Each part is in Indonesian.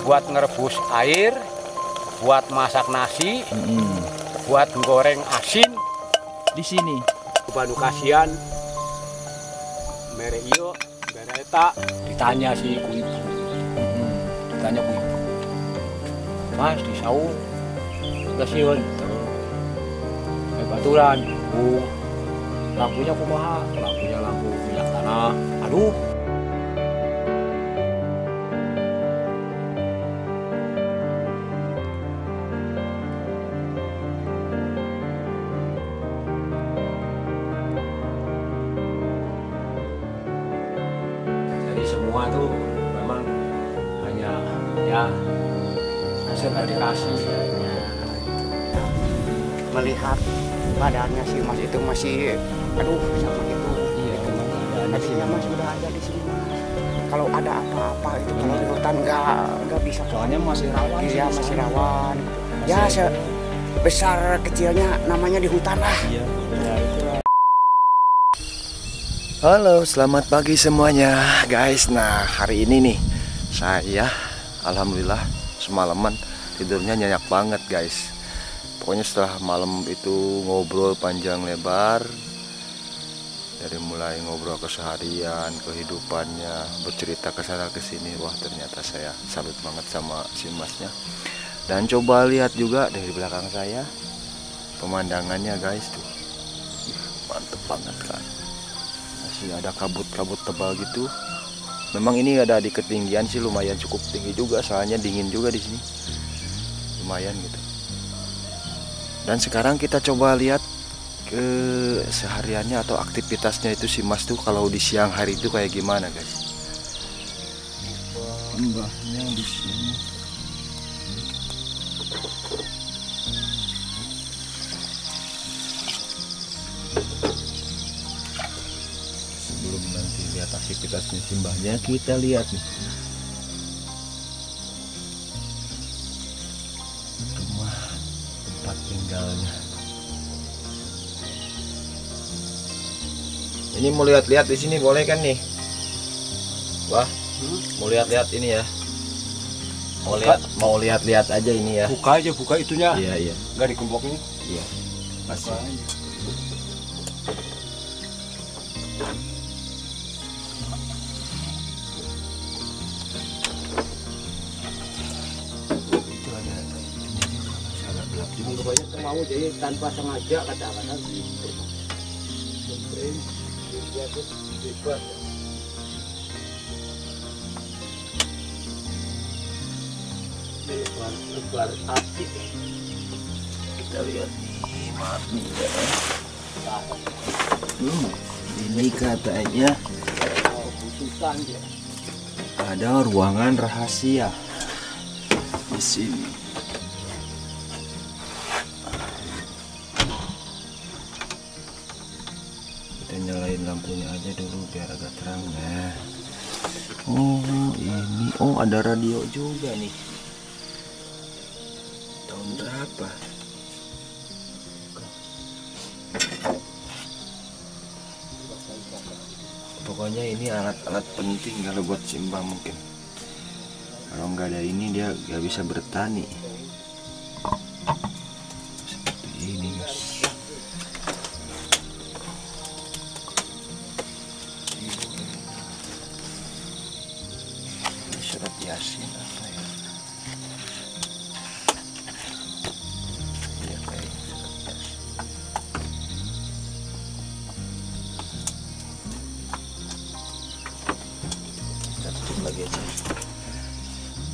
Buat ngerebus air, buat masak nasi, buat goreng asin di sini. Banu kasihan, mere iyo, mere eta, ditanya si ku ibu, ditanya ku ibu, Mas di saung, kasihan, baturan, bu, lampunya kumaha, lampunya lampu minyak tanah, aduh. Semua tuh memang hanya ya hasil dari kasih. Melihat badannya si Mas itu masih aduh sama itu. Iya, Tadinya Mas udah ada di sini. Kalau ada apa-apa itu kalau di hutan nggak bisa. Soalnya masih rawan. Iya masih rawan. Ya sebesar kecilnya namanya di hutan lah. Iya, ya itu lah. Halo, selamat pagi semuanya guys. Nah, hari ini nih saya alhamdulillah semalaman tidurnya nyenyak banget guys. Pokoknya setelah malam itu ngobrol panjang lebar, dari mulai ngobrol keseharian, kehidupannya, bercerita ke sana ke sini. Wah, ternyata saya salut banget sama si Masnya. Dan coba lihat juga dari belakang saya pemandangannya guys tuh. Mantep banget kan. Masih ada kabut-kabut tebal gitu. Memang ini ada di ketinggian sih lumayan cukup tinggi juga, soalnya dingin juga di sini. Lumayan gitu. Dan sekarang kita coba lihat ke sehariannya atau aktivitasnya itu si Mas tuh kalau di siang hari itu kayak gimana guys. Mbahnya di sini. Sebelum nanti lihat aktivitasnya simbahnya, kita lihat nih rumah tempat tinggalnya. Ini mau lihat-lihat di sini boleh kan nih? Wah, mau lihat-lihat ini ya? Mau lihat-lihat aja ini ya? Buka aja, buka itunya. Iya iya. Nggak dikembokin. Iya. Pasti. Pokoknya mau jadi tanpa sengaja kadang-kadang gitu. Lebar api. Kita lihat nih, maaf nih ya. Ini katanya ada ruangan rahasia di sini. Kita nyalain lampunya aja dulu biar agak terang. Nah, oh ini, oh ada radio juga nih. Tahun berapa? Pokoknya ini alat-alat penting kalau buat Simbah mungkin. Kalau nggak ada ini dia nggak bisa bertani. Seperti ini guys. Ini surat Yasin apa ya? Iya kayak surat Yasin. Lagi aja.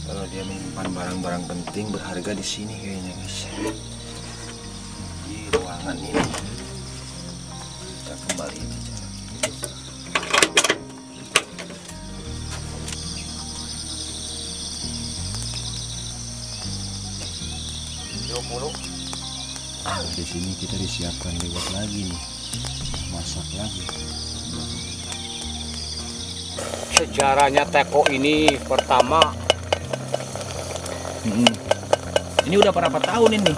Kalau dia menyimpan barang-barang penting berharga di sini kayaknya guys. Di ruangan ini. Kita kembali aja. Di sini kita disiapkan lewat lagi nih. Masak lagi. Sejarahnya teko ini pertama. Ini udah berapa tahun ini?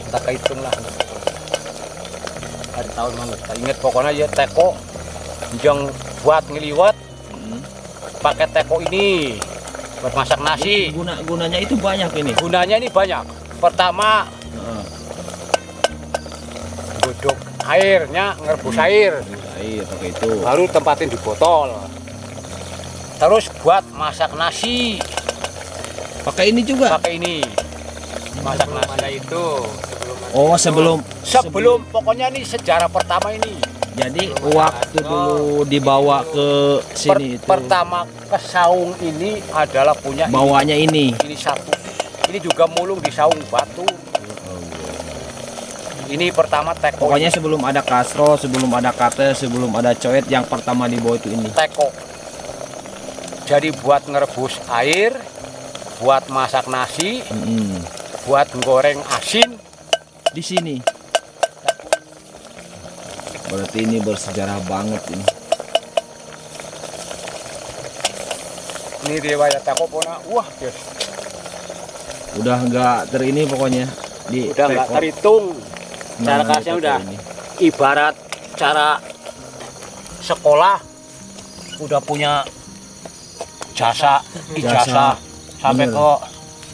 Tak kehitung lah. Hari tahun mana? Tak ingat pokoknya ya teko Yang buat ngeliwat pakai teko ini buat masak nasi. Gunanya itu banyak ini. Gunanya ini banyak. Pertama, godok airnya, ngerebus air. Air pakai itu. Baru tempatin di botol. Terus buat masak nasi. Pakai ini juga. Pakai ini. Masak nasi itu. Sebelum pokoknya ini sejarah pertama ini. Jadi waktu dulu dibawa ke sini itu. Pertama ke saung ini adalah punya bawanya ini. Ini satu. Ini juga mulung di saung batu. Ini pertama teko. Pokoknya sebelum ada kasro, sebelum ada kate, sebelum ada coet, yang pertama dibawa itu ini. Teko. Jadi buat ngerebus air, buat masak nasi, buat goreng asin di sini. Berarti ini bersejarah banget ini. Ini riwayat teko pona. Wah, guys. Udah nggak terini pokoknya. Udah nggak terhitung. Cara kasnya udah ini. Ibarat cara sekolah udah punya ijazah sampai ke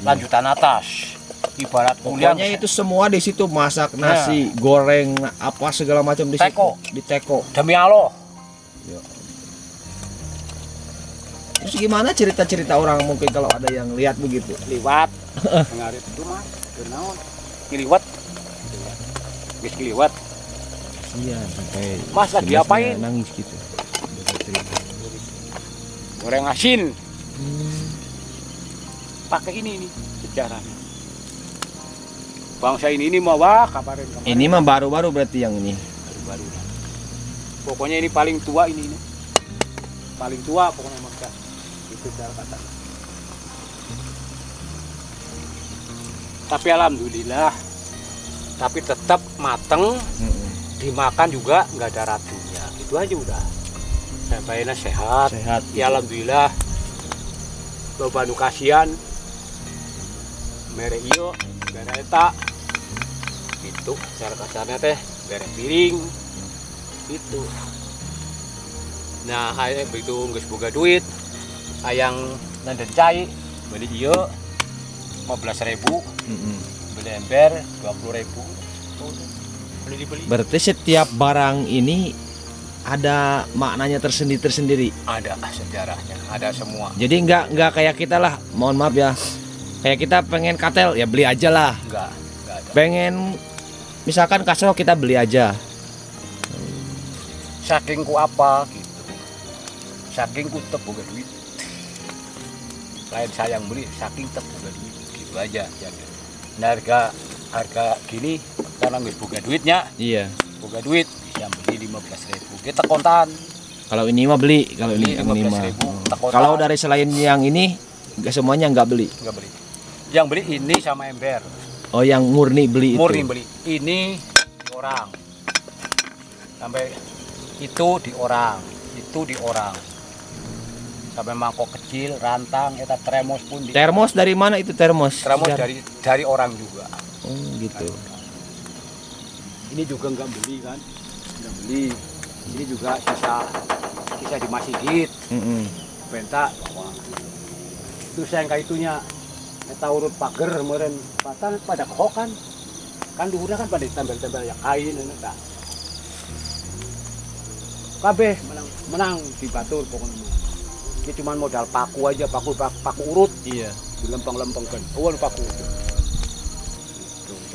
lanjutan atas. Ibarat kuliah itu semua di situ, masak nasi, goreng apa segala macam di teko. Situ. Di teko. Demi Allah. Ya. Terus gimana cerita-cerita orang mungkin kalau ada yang lihat begitu? Liwat. Ngarit itu mah, kenaon? Ngiliwat. Wis ngiliwat. Iya, sampai Mas lagi apain? Nangis gitu. Goreng asin. Pakai ini sejarahnya. Bangsa ini mah wah kabarin. Ini mah baru-baru berarti yang ini. Baru. Pokoknya ini paling tua ini. Paling tua pokoknya maka itu cara kata. Tapi alhamdulillah, tapi tetap mateng, dimakan juga nggak ada racunnya. Itu aja udah. Sampainya sehat. Sehat. Ya alhamdulillah. Loba nu kasihan. Mere iyo, mere eta. Itu cara kasarnya teh bere piring itu. Nah ayah begitu nggak boga duit ayang nanden cai beli iyo 15.000, beli ember 20.000, beli dibeli. Berarti setiap barang ini ada maknanya tersendiri. Ada sejarahnya, ada semua. Jadi nggak kayak kita lah, mohon maaf ya, kayak kita pengen katel ya beli aja lah. Nggak ada. Pengen misalkan kasro kita beli aja. Saking ku apa gitu, saking ku tep boga duit. Lain sayang beli, saking tep boga duit gitu aja. Nah, harga gini karena nggak boga duitnya. Iya. Boga duit yang beli 15.000 kita kontan. Kalau ini mah beli, kalau ini 15.000. Kalau dari selain yang ini nggak semuanya nggak beli. Nggak beli. Yang beli ini sama ember. Oh, yang murni beli murni itu. Beli. Ini di orang. Sampai itu di orang, itu di orang. Sampai mangkok kecil, rantang, kita termos pun di. Termos dari mana itu termos? Termos dari orang juga. Oh, gitu. Ini juga nggak beli kan? Nggak beli. Ini juga sisa di masjid. Benta bawa. Itu saya kayak itunya. Kita urut pagar kemarin pada kehokan. Kan duhurnya kan pada tempel-tempel yang kain eta. Kabeh menang di batur pokoknya. Ini cuma modal paku aja, paku urut. Iya. Dilempeng-lempengkan. Oh, paku. Gitu.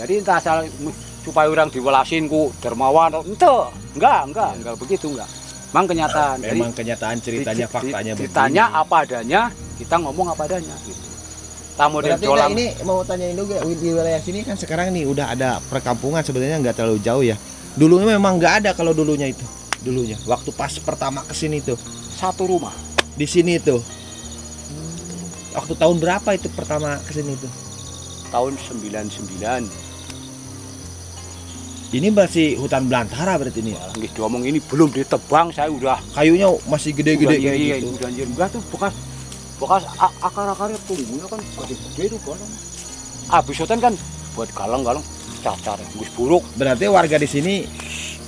Jadi entah asal supaya orang diwalasin ku dermawan, enggak begitu enggak. Memang kenyataan. Memang kenyataan ceritanya, faktanya begini. Ceritanya apa adanya, kita ngomong apa adanya gitu. Tamu dari Jolang. Ini mau tanyain juga di wilayah sini kan sekarang nih udah ada perkampungan, sebenarnya nggak terlalu jauh ya. Dulunya memang nggak ada, kalau dulunya waktu pas pertama kesini tuh satu rumah di sini tuh. Waktu tahun berapa itu pertama kesini tuh? Tahun 99. Ini masih hutan belantara berarti ini. Nggih diomong ini belum ditebang, saya udah kayunya masih gede-gede kayak gitu. Udah enggak tuh bekas akar-akarnya tumbuhnya kan gede-gede tuh galang. Habis hutan kan buat galang-galang cacar wis buruk. Berarti warga di sini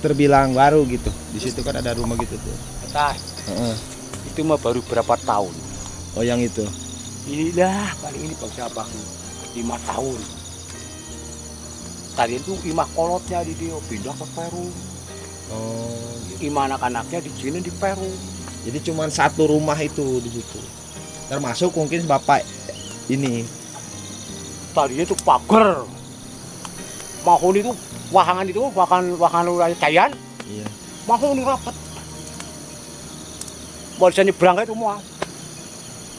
terbilang baru gitu. Di situ kan ada rumah gitu tuh. Tah, itu mah baru berapa tahun. Oh yang itu. Inilah paling ini bangsa abang 5 tahun. Tadi itu imah kolotnya di dia pindah ke Peru. Oh gitu. Imah anak-anaknya di sini di Peru. Jadi cuma satu rumah itu di situ. Termasuk mungkin bapak ini. Tadinya itu pagar. Mahon itu wahangan itu wahangan cayan. Iya. Mahon rapat. Bisa nyebrang itu semua.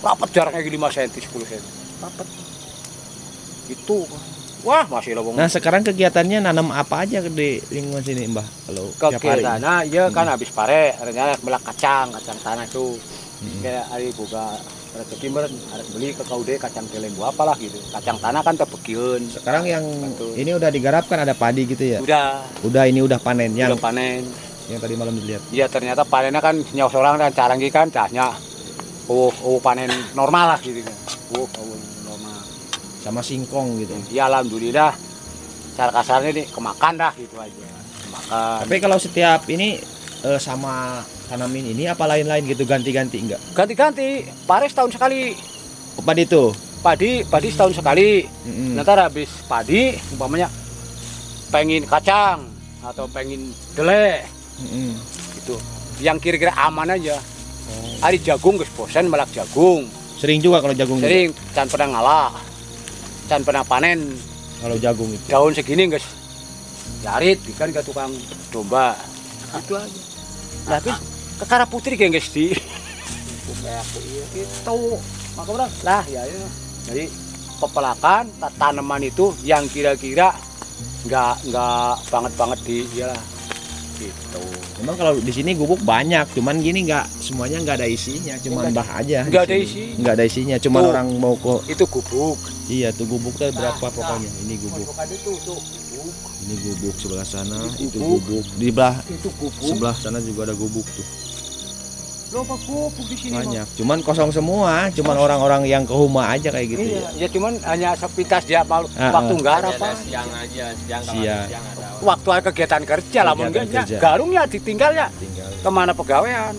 Rapat jaraknya 5 cm, 10 cm. Rapat. Itu. Wah, masih lowong. Nah, sekarang kegiatannya nanam apa aja di lingkungan sini, Mbah? Kalau tiap hari. Kegiatannya ya kan habis pare, rencana melak kacang tanah itu. Kayak hari buka rezeki meren, harus beli ke kaude kacang telembu apalah gitu. Kacang tanah kan tebegiun. Sekarang yang Betul. ini udah digarapkan ada padi gitu ya? Udah Ini udah panen yang panen. yang tadi malam dilihat. Ya ternyata panennya kan nyawa seorang dan caranggi kan cahnya. Panen normal lah gitu kan. Normal. Sama singkong gitu. Ya alhamdulillah. Cara kasarnya nih kemakan dah gitu aja. Kemakan. Tapi kalau setiap ini sama tanamin ini apa lain-lain gitu ganti-ganti enggak? Ganti-ganti, pare setahun sekali. Oh, padi itu. Padi setahun sekali. Nanti habis padi umpamanya pengen kacang atau pengen delek gitu. Yang kira-kira aman aja. Hari jagung guys bosan melak jagung. Sering juga kalau jagung. Sering can pernah ngalah. Can pernah panen. Kalau jagung itu. Daun segini guys. Jarit ikan ke tukang domba. Itu aja. Tapi kekara putri kayak guys di. Itu maka orang lah ya. Jadi pepelakan tanaman itu yang kira-kira nggak banget di ya gitu. Memang kalau di sini gubuk banyak, cuman gini nggak semuanya nggak ada isinya, cuman bah aja. Nggak ada isi. Nggak ada isinya, cuman Tuh, orang mau kok. itu gubuk. Iya tuh gubuk tuh berapa pokoknya. Ini gubuk. Itu gubuk. Ini gubuk sebelah sana, Ini itu gubuk. gubuk. Di belah Itu gubuk. sebelah sana juga ada gubuk tuh. Loh, apa gubuk di sini? Banyak. Cuman kosong semua, cuman orang-orang yang ke rumah aja kayak gitu Iya, ya. ya cuman hanya sepintas dia mau waktu garap apa. Siang aja, siang kalau Siang. ada siang ada. Waktu ada kegiatan kerja lah Kegiatan mungkin kerja. garungnya ditinggalnya Tinggal. kemana pegawaian.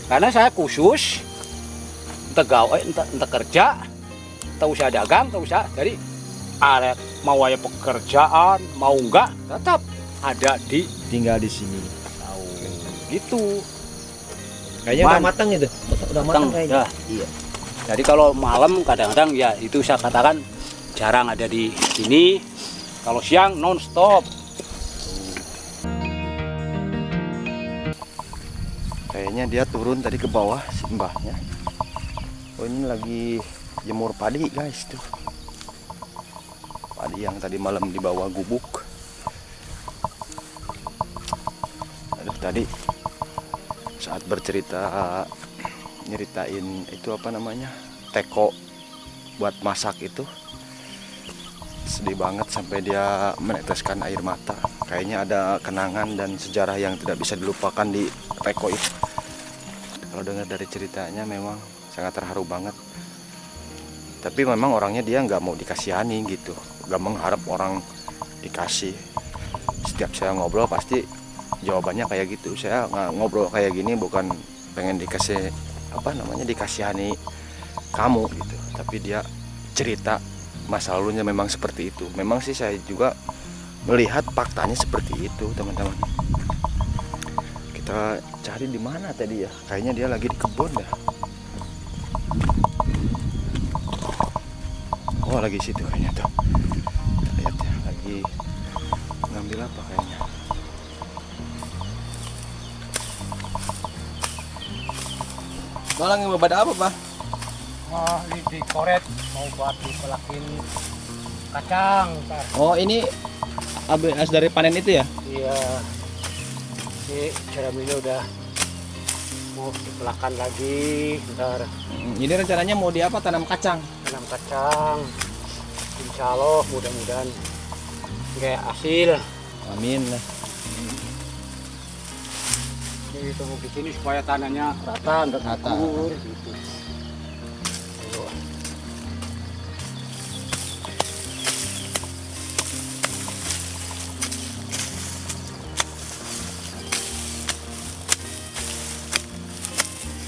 Karena saya khusus entah gawe, entah kerja, entah usaha dagang, entah usaha. Jadi ada mau ada pekerjaan, mau enggak tetap ada di Tinggal di sini. tahu gitu. Kayaknya udah matang itu. Udah matang kayaknya. Ya. Iya. Jadi kalau malam kadang-kadang ya itu saya katakan jarang ada di sini. Kalau siang non stop. Kayaknya dia turun tadi ke bawah si mbahnya. Oh ini lagi jemur padi guys tuh. Padi yang tadi malam di bawah gubuk. Aduh tadi saat bercerita nyeritain itu apa namanya teko buat masak itu sedih banget sampai dia meneteskan air mata. Kayaknya ada kenangan dan sejarah yang tidak bisa dilupakan di teko itu. Kalau dengar dari ceritanya memang sangat terharu banget. Tapi memang orangnya dia nggak mau dikasihani gitu, nggak mengharap orang dikasih. Setiap saya ngobrol pasti jawabannya kayak gitu. Saya nggak ngobrol kayak gini bukan pengen dikasih apa namanya dikasihani kamu gitu, tapi dia cerita masa lalunya memang seperti itu. Memang sih saya juga melihat faktanya seperti itu teman-teman. Kita cari di mana tadi ya? Kayaknya dia lagi di kebun ya. Oh lagi situ kayaknya tuh. Lihat ya, lagi ngambil apa kayaknya. Malang yang pada apa, Pak? Wah, ini dikoret mau buat dipelakin kacang. Ntar. Oh, ini habis dari panen itu ya? Iya. Ini jeraminya udah mau dipelakan lagi. Ntar Ini rencananya mau di apa? Tanam kacang. tanam kacang. Insya Allah mudah-mudahan kayak hasil. Amin. Jadi tunggu di sini supaya tanahnya rata, nggak Rata. subur, gitu.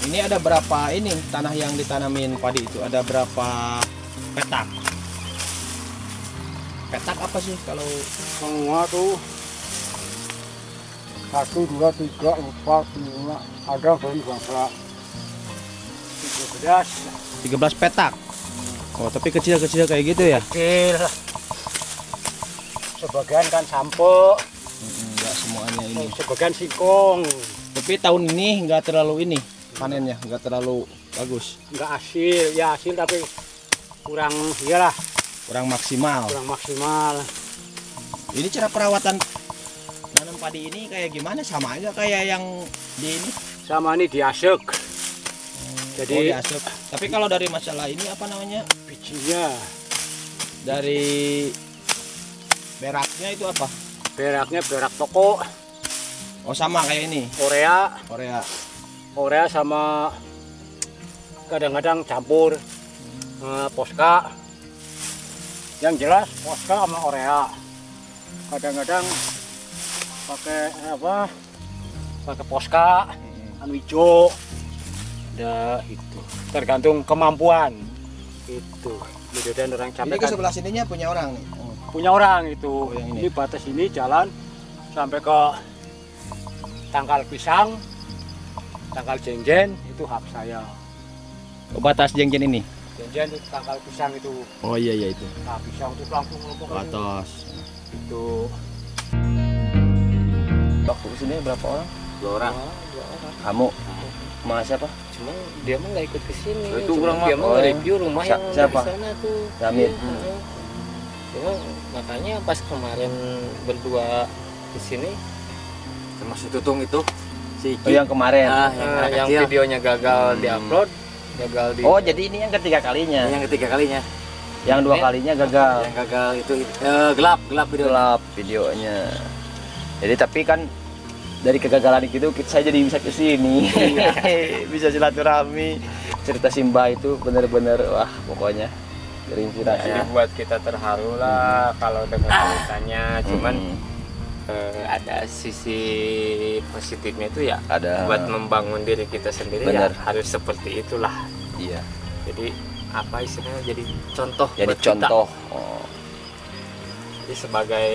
Ini ada berapa ini tanah yang ditanamin padi itu? Ada berapa petak? Petak apa sih kalau Semua tuh 1, 2, 3, 4, 5, ada baru berapa? 13 petak? Oh, tapi kecil-kecil kayak gitu ya? Kecil. Sebagian kan sampo, Enggak semuanya ini. sebagian singkong. Tapi tahun ini nggak terlalu ini panennya, nggak terlalu bagus, Enggak hasil, ya hasil tapi kurang, iyalah, kurang maksimal. kurang maksimal. Ini cara perawatan nanam padi ini kayak gimana? Sama aja kayak yang di ini. Sama ini diasek. Jadi Oh, diasep. Tapi kalau dari masalah ini apa namanya? bijinya, Dari beraknya itu apa? beraknya berak toko, Oh, sama kayak ini. Korea, Korea. sama kadang-kadang campur Posca. Yang jelas Posca sama Korea. Kadang-kadang pakai apa? Pakai Posca, anu hijau. Ada itu. Tergantung kemampuan. Itu. Kemudian orang Ini capek ke kan sebelah sininya punya orang nih. Oh. punya orang itu. Oh, yang ini. Ini batas ini jalan sampai ke Tangkal Pisang, Tangkal Jengjen itu hak saya. Oh, batas jengjen ini. Jengjen itu Tangkal Pisang itu. Oh iya itu. Nah, pisang itu langsung ngelompok ke Batas. itu. Waktu kesini berapa orang? 2 orang. Kamu sama siapa? Cuma dia mah nggak ikut ke sini. Oh, itu Cuma kurang dia mah. mah Oh, nge-review rumah yang siapa? di sana tuh. Yamin. Iya, heeh. Cuma makanya pas kemarin berdua di sini Termasuk tutung itu si Oh, yang kemarin. yang videonya gagal diupload, gagal di Oh, jadi ini yang ketiga kalinya. yang ketiga kalinya Yang 2 kalinya gagal. yang gagal itu gelap video. Gelap videonya. Jadi tapi kan dari kegagalan itu saya jadi bisa kesini, bisa silaturahmi. Cerita Simba itu bener-bener wah pokoknya terinspirasi. Jadi buat kita terharu lah kalau dengar ceritanya. Cuman ada sisi positifnya itu ya Ada. buat membangun diri kita sendiri Bener. ya harus seperti itulah. Iya. Jadi apa istilahnya jadi contoh Jadi buat kita. contoh. Oh, Jadi sebagai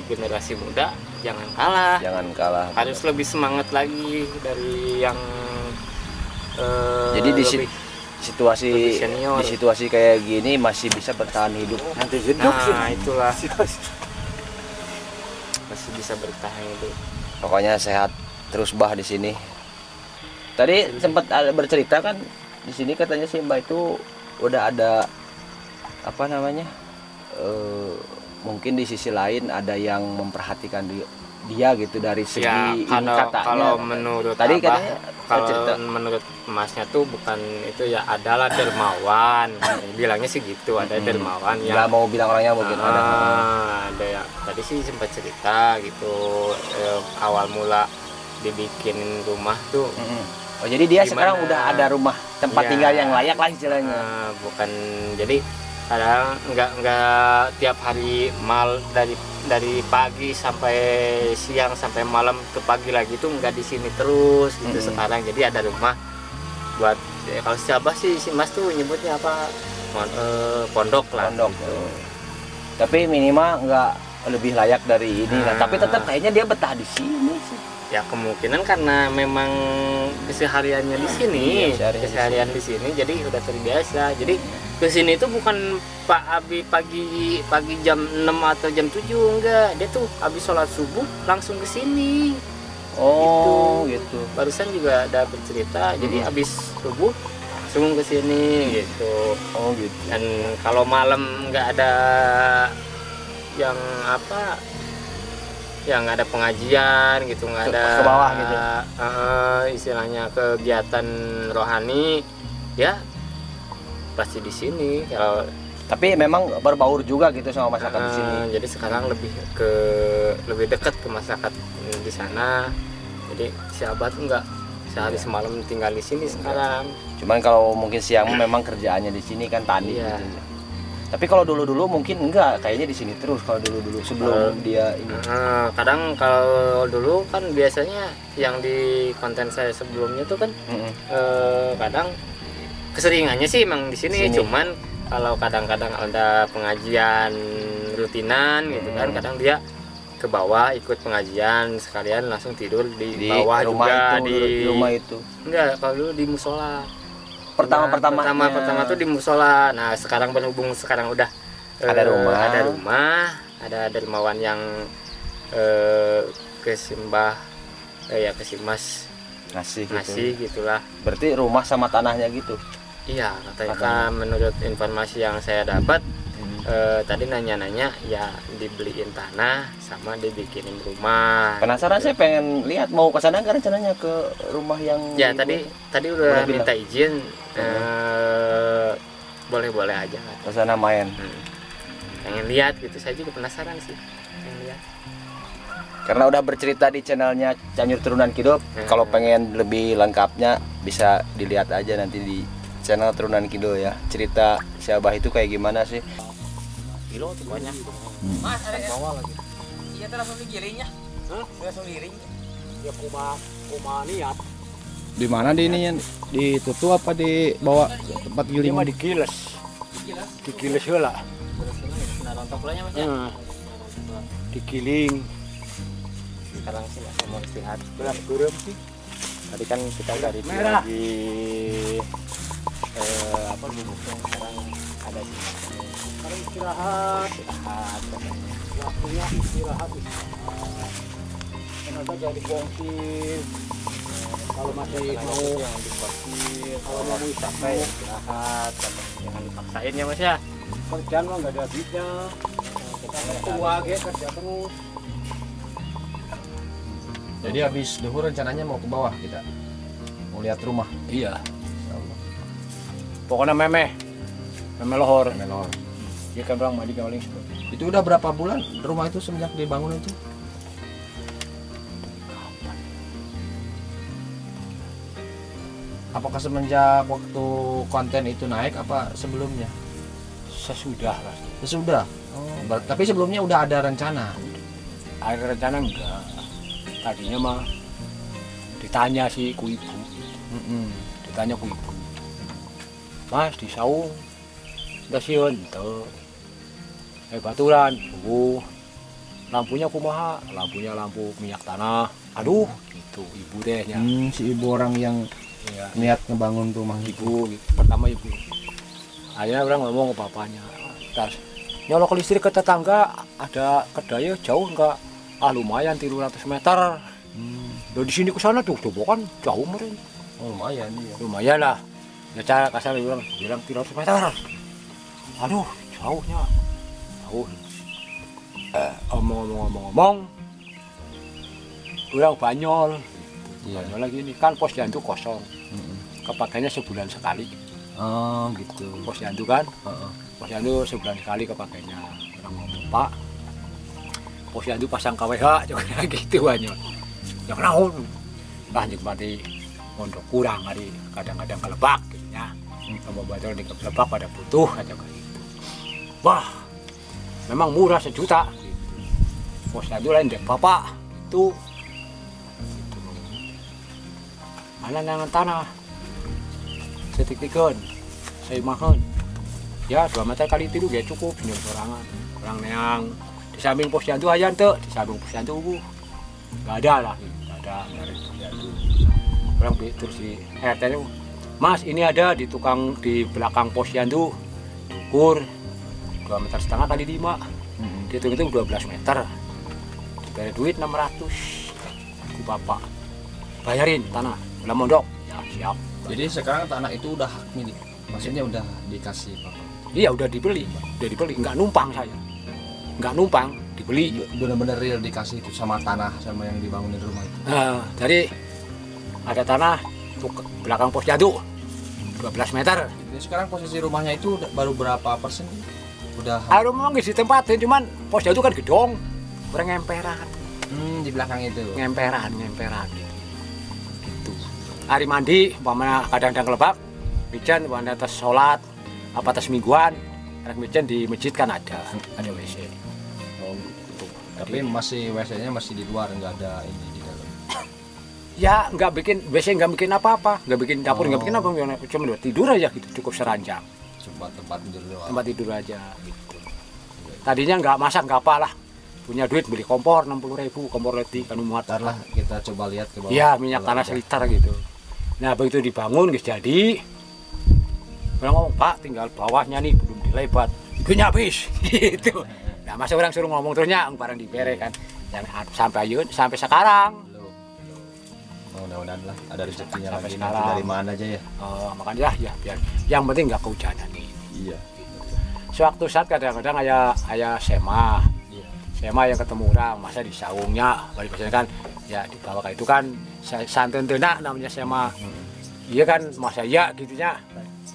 generasi muda jangan kalah, jangan kalah. harus lebih semangat lagi dari yang Jadi di lebih- situasi lebih senior. di situasi kayak gini masih bisa bertahan hidup. Nanti jeduk sih. nah itulah masih bisa bertahan itu. Pokoknya sehat terus bah di sini. Tadi sempat ada bercerita kan di sini katanya Simba itu udah ada apa namanya? Mungkin di sisi lain ada yang memperhatikan dia gitu dari segi Ya ini kalau katanya. kalau menurut Tadi Abah, katanya kalau cerita. menurut Masnya tuh bukan itu ya adalah dermawan. Bilangnya sih gitu, ada dermawan nggak yang mau bilang orangnya mungkin ada. ada yang tadi sih sempat cerita gitu awal mula dibikin rumah tuh Oh jadi dia Gimana? sekarang udah ada rumah tempat Ya. tinggal yang layak lah istilahnya. bukan jadi kadang nggak tiap hari dari pagi sampai siang sampai malam ke pagi lagi tuh nggak di sini terus gitu sekarang. Jadi ada rumah buat kalau siapa sih si Mas tuh nyebutnya apa pondok lah. Pondok. Gitu. Tapi minimal nggak lebih layak dari ini lah. Nah. Tapi tetap kayaknya dia betah di sini sih. Ya kemungkinan karena memang kesehariannya di sini, Iya, keseharian di sini, jadi udah terbiasa. Jadi ke sini tuh bukan Pak Abi pagi jam 6 atau jam 7 enggak. Dia tuh habis sholat subuh langsung ke sini. Oh gitu. Barusan juga ada bercerita. Jadi habis subuh langsung ke sini gitu. Oh gitu. Dan kalau malam nggak ada yang apa ya nggak ada pengajian gitu, nggak ada Ke bawah gitu. istilahnya kegiatan rohani ya pasti di sini. Kalau Tapi memang berbaur juga gitu sama masyarakat di sini. jadi sekarang lebih dekat ke masyarakat di sana. Jadi si Abah tuh nggak sehari semalam tinggal di sini sekarang. Cuman kalau mungkin siang memang kerjaannya di sini kan tani Iya. gitu. Tapi kalau dulu-dulu mungkin enggak, kayaknya di sini terus kalau dulu-dulu sebelum dia ini. Kadang kalau dulu kan biasanya yang di konten saya sebelumnya tuh kan kadang keseringannya sih emang di sini. Cuman kalau kadang-kadang ada pengajian rutinan gitu kan, kadang dia ke bawah ikut pengajian sekalian langsung tidur di bawah rumah juga itu, di rumah itu. Enggak, kalau dulu di musola. Pertama tuh di musola. Nah, sekarang berhubung sekarang udah ada rumah, ada dermawan yang kesimbah kesimas ngasih gitulah. Berarti rumah sama tanahnya gitu. Iya, katanya menurut informasi yang saya dapat tadi nanya-nanya ya dibeliin tanah sama dibikinin rumah. Penasaran gitu. Saya pengen lihat, mau ke sana kan rencananya ke rumah yang ya tadi udah minta izin, boleh aja ke sana main. Pengen lihat gitu, saya juga penasaran sih pengen lihat. Karena udah bercerita di channelnya Cianjur Turunan Kido. Kalau pengen lebih lengkapnya bisa dilihat aja nanti di channel Turunan Kido ya. Cerita si Abah itu kayak gimana sih? Kilo tuh banyak. Mas, ada Bawa lagi. iya tuh langsung digiringnya. Langsung giring. Ya kuma niat. Di mana di ininya? Di tutu apa dibawa ke tempat Ini giling? mah digiles. Digiles heula. Nah, rontok lah Mas ya. Digiling. Sekarang sih saya mau istirahat. Belas gurem sih. Tadi kan kita dari Merah. lagi bubuk sekarang ada di Sekarang istirahat. Waktunya istirahat. Tenaga jangan dibongkir. Kalau masih mau yang diportir, kalau mau sampai istirahat, jangan dipaksain ya Mas ya. kerjaan mah nggak ada habisnya. Kita tua kerja terus. Jadi habis duhur rencananya mau ke bawah kita. Mau lihat rumah. Iya. Pokoknya meme lohor. Melor. Dia kan orang mandi paling. Itu udah berapa bulan rumah itu semenjak dibangun itu? Apakah semenjak waktu konten itu naik apa sebelumnya? Sesudah lah. Sesudah. Tapi sebelumnya udah ada rencana. Ada rencana enggak? Tadinya mah ditanya sih ku ibu. Ditanya ku ibu. Mas di saung udah sieun teu. Baturan, lampunya kumaha? Lampunya lampu minyak tanah. Aduh, gitu ibu deh nya. Si ibu orang yang Iya, niat ngebangun rumah ibu gitu. Pertama ibu. Akhirnya orang ngomong ke bapaknya. Terus nyolok listrik ke tetangga, ada kedaya jauh enggak? Ah lumayan 300 meter. Dari sini ke sana tuh kan jauh meren. Oh, lumayan iya. Lumayan lah. Ya cara kasar bilang 300 meter. Aduh, jauhnya. Jauh. Omong-omong. Udah Banyol. Iya. Banyol lagi ini kan posyandu kosong. Kepakainya sebulan sekali. Oh, gitu. Posyandu kan? Posyandu sebulan sekali kepakainya. Orang ngomong, Pak, posyandu pasang KWH juga gitu Banyol. Ya kenapa? Lanjut mati mondok kurang hari kadang-kadang kelebak gitu ya. Kalau Banyol di kelebak pada butuh aja kayak gitu. Wah, memang murah 1 juta. Gitu. Posyandu lain deh, Bapak itu. Gitu. Mana tanah? Setik-tikun, saya makan. Ya 2 meter kali itu dia cukup nyur sorangan. Orang yang di samping posyandu aja tuh, di samping posyandu nggak ada lah, nggak ada posyandu. Orang terus di RT itu, Mas ini ada di tukang di belakang posyandu, ukur 2,5 meter kali 5, dihitung 12 meter. Diberi duit 600, ku bapak bayarin tanah, belum mondok, ya siap. Jadi sekarang tanah itu udah hak milik. Maksudnya udah dikasih Bapak. Iya udah dibeli, nggak numpang saya, nggak numpang, dibeli. Benar-benar real dikasih itu sama tanah sama yang dibangunin rumah itu. Dari ada tanah tuh belakang posyandu 12 meter. Jadi sekarang posisi rumahnya itu baru berapa persen? Udah. Aduh memang di tempatin, cuman posyandu kan gedong, kurang ngemperan, Di belakang itu. ngemperan gitu. Hari mandi, umpamanya kadang-kadang kelebak, hujan, umpamanya atas sholat, apa atas mingguan, anak micen di masjid kan ada WC. Oh, gitu. Tapi masih WC-nya masih di luar, nggak ada ini di dalam. Ya nggak bikin WC, nggak bikin apa-apa, nggak bikin dapur, nggak bikin apa, cuma buat tidur aja gitu, cukup seranjang. Cuma tempat tidur doang. Tempat tidur aja gitu. Tadinya nggak masak nggak apa lah, punya duit beli kompor 60.000, kompor leti kan muat. Ntar lah kita coba lihat ke bawah. Iya, minyak tanah seliter gitu. Nah begitu dibangun guys, jadi orang ngomong, Pak tinggal bawahnya nih belum dilebat, duitnya habis gitu. Nah masa orang suruh ngomong terusnya barang dibere kan, dan sampai ayun sampai sekarang. Belum. Mudah-mudahan lah ada rezekinya Sampai lagi, nanti sekarang. dari mana aja ya. Makanya ya biar yang penting nggak kehujanan nih. Iya. Suatu saat kadang-kadang ayah sema yang ketemu orang, masa di saungnya balik kan ya di bawah kayak itu kan santen tenak namanya sema. Iya kan masa ya gitunya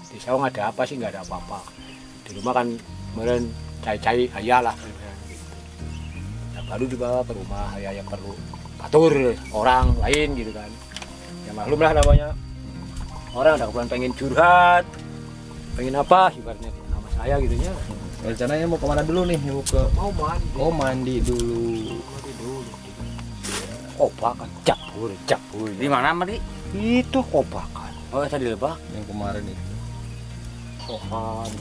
di saung ada apa sih, nggak ada apa-apa. Di rumah kan kemarin cai-cai ayah lah gitu. Nah, baru dibawa ke rumah ayah yang perlu atur orang lain gitu kan, ya maklum lah namanya orang ada kebetulan pengen curhat, pengen apa ibaratnya sama saya gitunya. Rencananya mau kemana dulu nih? Mau ke Mau mandi. Oh, mandi dulu. Kopakan, cabur. Di mana Madi? Itu kopakan. Oh, tadi Lebak. Yang kemarin itu. Sohan,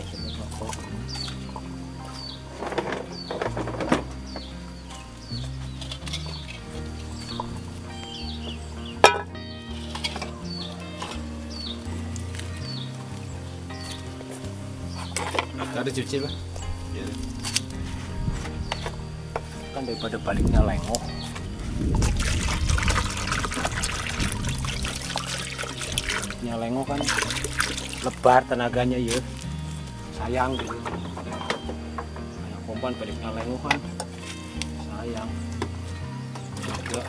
Ada cuci lah. kan daripada baliknya lengok. Baliknya lengok kan lebar tenaganya ya. Sayang gitu. Kayak kompan baliknya lengok kan. Sayang. Juga.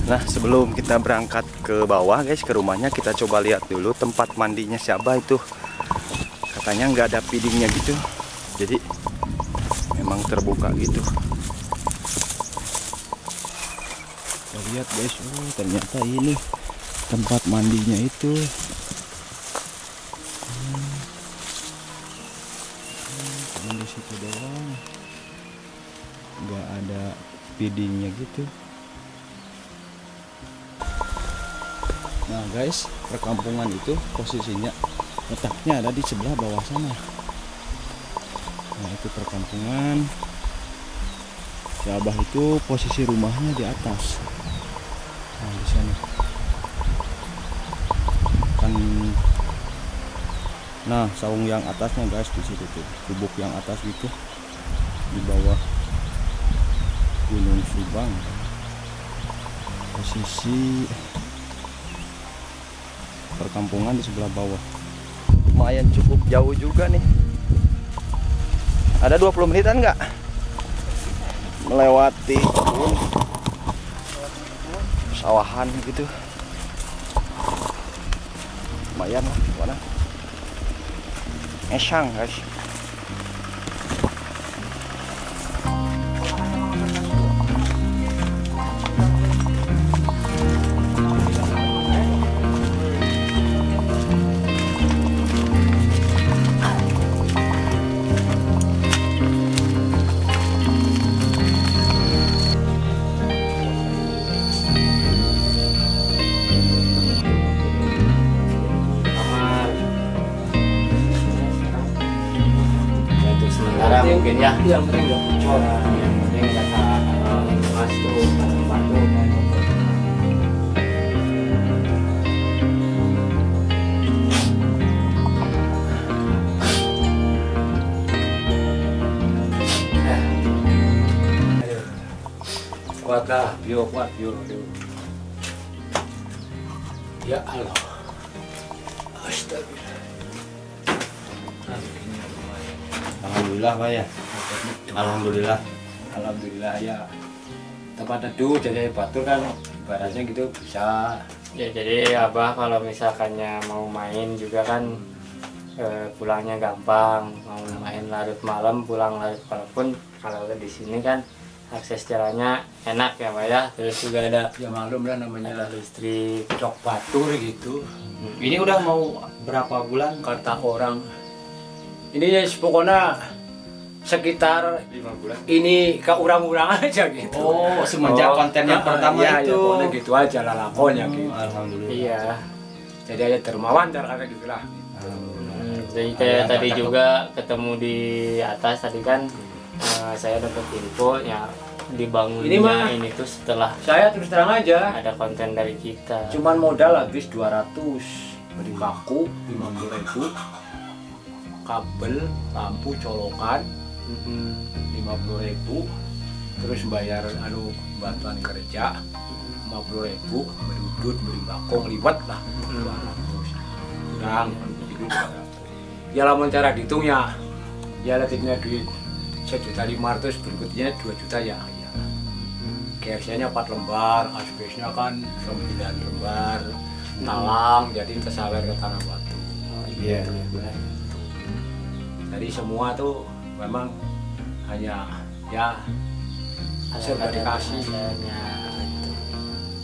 Nah, sebelum kita berangkat ke bawah guys, ke rumahnya, kita coba lihat dulu tempat mandinya siapa itu. Katanya nggak ada feedingnya gitu, jadi memang terbuka gitu. Kita lihat guys, oh ternyata ini tempat mandinya itu. Cuma di situ doang, nggak ada feedingnya gitu. Nah guys, perkampungan itu posisinya letaknya ada di sebelah bawah sana. Nah itu perkampungan. Si Abah itu posisi rumahnya di atas. Nah di sana. Kan. Nah saung yang atasnya guys di situ tuh, gubuk yang atas gitu di bawah Gunung Subang. Posisi perkampungan di sebelah bawah. Lumayan cukup jauh juga nih. Ada 20 menitan nggak? Melewati sawahan gitu. Lumayan lah, mana? Esang guys. Mungkin ya yang penting nggak bocor, yang penting kata Mas tuh batu kuat lah, kuat ya Allah. Astagfirullah. Alhamdulillah Pak ya. Alhamdulillah. alhamdulillah ya tempat teduh jadi batur kan ibaratnya gitu bisa. Ya jadi Abah kalau misalkannya mau main juga kan pulangnya gampang, mau main larut malam pulang larut malam pun kalau di sini kan akses jalannya enak ya Pak ya, terus juga ada Ya maklum lah namanya listrik. cok batur gitu. Ini udah mau berapa bulan? Kata orang ini ya pokoknya sekitar 5 bulan. ini ke urang-urang aja gitu. Oh, semenjak konten yang pertama ya, itu. ya, pokoknya gitu aja lah lakonnya gitu. Alhamdulillah. Iya. Jadi aja dermawan cara gitu lah. Jadi kayak tadi juga ketemu di atas tadi kan saya dapat info ya dibangunnya Ini mah- ini tuh setelah Saya terus terang aja, ada konten dari kita. cuman modal habis 200 beli paku 50.000, kabel, lampu, colokan 50.000, terus bayar bantuan kerja 50.000, beli udut, beli bakong, liwat lah 200. Kurang hidup 200. Ya lamun cara dihitung ya letiknya duit 1.500.000, berikutnya 2 juta ya. GRC-nya 4 lembar, asbesnya kan 9 lembar, talang jadi tersawer ke tanah batu. Iya. Jadi semua tuh memang hanya ya serba dikasih,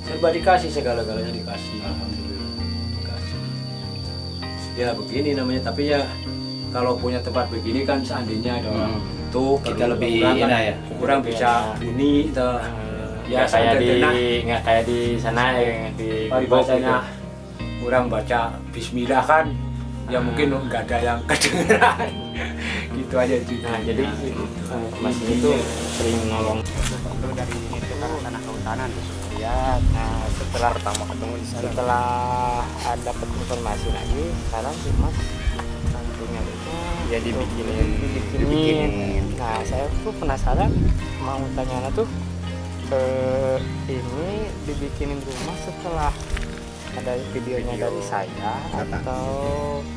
serba dikasih, segala-galanya dikasih. Alhamdulillah dikasih. Ya begini namanya, tapi ya kalau punya tempat begini kan seandainya ada orang tuh Kita lebih kurang kan, enak ya. kurang bisa bunyi itu. Ya Nggak kayak di tenang. nggak kayak di sana ya di Paribasanya orang baca Bismillah kan, ya mungkin nggak ada yang kedengeran. Gitu aja itu. Nah jadi Mas ini tuh sering ngomong Dari tanah kehutanan. ya. Nah setelah pertama ketemu di sana, setelah ada dapat informasi lagi, sekarang si Mas tentunya itu ya dibikinin. Nah saya tuh penasaran mau tanya tuh ini dibikinin rumah setelah ada videonya dari saya atau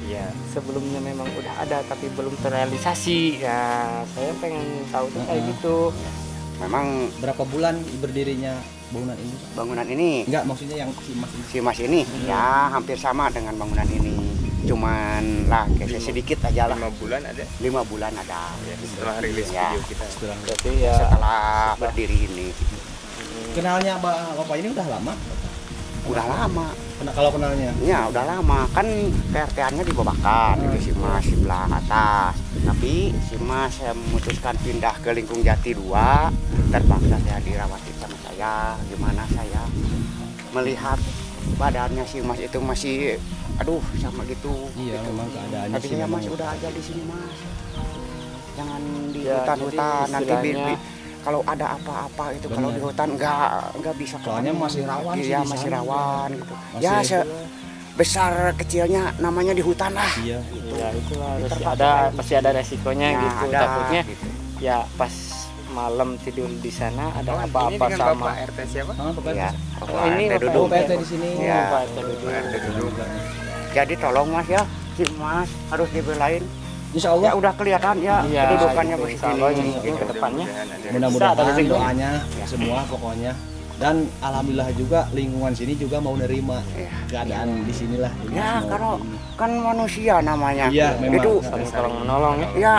ya sebelumnya memang udah ada tapi belum terrealisasi. Ya saya pengen tahu tuh kayak gitu. Memang Berapa bulan berdirinya bangunan ini? bangunan ini, Enggak, maksudnya yang si Mas ini. si Mas ini ya hampir sama dengan bangunan ini. Cuman lah kayak sedikit aja lah. 5 bulan ada 5 bulan ada. setelah rilis Ya. video kita. Setelah Berarti ya Setelah berdiri ini kenalnya Bapak ini udah lama? udah lama. Kalau kenalnya? Ya udah lama kan PRT-nya di Babakan itu si Mas sebelah atas. Tapi si Mas saya memutuskan pindah ke Lingkung Jati 2, terpaksa saya dirawatin sama saya. Gimana saya melihat badannya si Mas itu masih aduh sama gitu. Iya, gitu. memang keadaannya Tapi sih saya memang Mas udah aja di sini Mas. Jangan di Ya, hutan-hutan jadi nanti istilahnya- kalau ada apa-apa itu kalau Benar. di hutan nggak bisa Soalnya masih rawan sih Iya di masih sana. rawan gitu. Masih Ya itu. besar kecilnya namanya di hutan lah. Iya. ya itulah harus Terpaksa pasti ada resikonya Ya, gitu. ada, Takutnya gitu. ya pas malam tidur di sana ada apa-apa sama RT siapa? Bapak Ya, Oh, ini RT Bapak duduk. PRT di sini. Ya. Pak RT duduk. Jadi tolong Mas ya, si Mas harus dibelain. Insya Ya Allah udah kelihatan ya Iya, kedudukannya gitu. begini. Insya Allah Gitu. ke depannya mudah-mudahan Bisa ada rezeki. doanya semua pokoknya. Dan alhamdulillah juga lingkungan sini juga mau nerima Ya. keadaan di sinilah. Ini Ya mau kalau ini. kan manusia namanya. Iya, memang. Itu saling tolong menolong ya. ya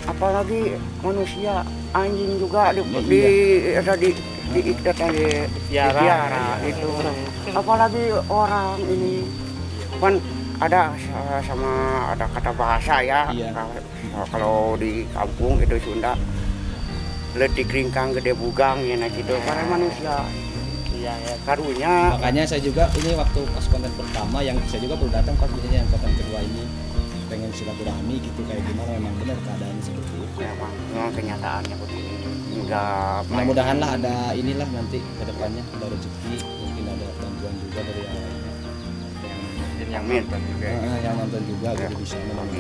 apalagi manusia anjing juga ada di piara itu. Apalagi orang ini kan ada ada kata bahasa ya. Iya. Kalau di kampung itu Sunda ledik ringkang gede bugang ya nah gitu para manusia. Iya ya karunya. Makanya saya juga ini waktu pas konten pertama yang saya juga baru datang pas ini yang konten kedua ini pengen silaturahmi gitu kayak gimana memang benar keadaan seperti itu. Memang kenyataannya begini. Enggak Mudah-mudahan lah ada inilah nanti ke depannya ada rezeki mungkin ada bantuan juga dari yang lainnya yang nonton juga. yang nonton juga Ya. gitu bisa menemani.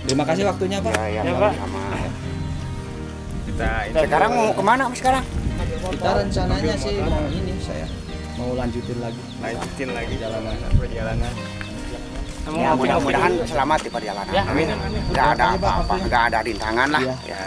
Terima kasih waktunya Pak. Ya, Ya, ya, Pak. sama. Kita Sekarang mau kemana Mas sekarang? Kita rencananya sih mau ini saya mau lanjutin lagi lagi perjalanan. Ya mudah-mudahan selamat di perjalanan. Ya, amin. Nggak ada apa-apa, nggak ada rintangan lah. Iya. Ya,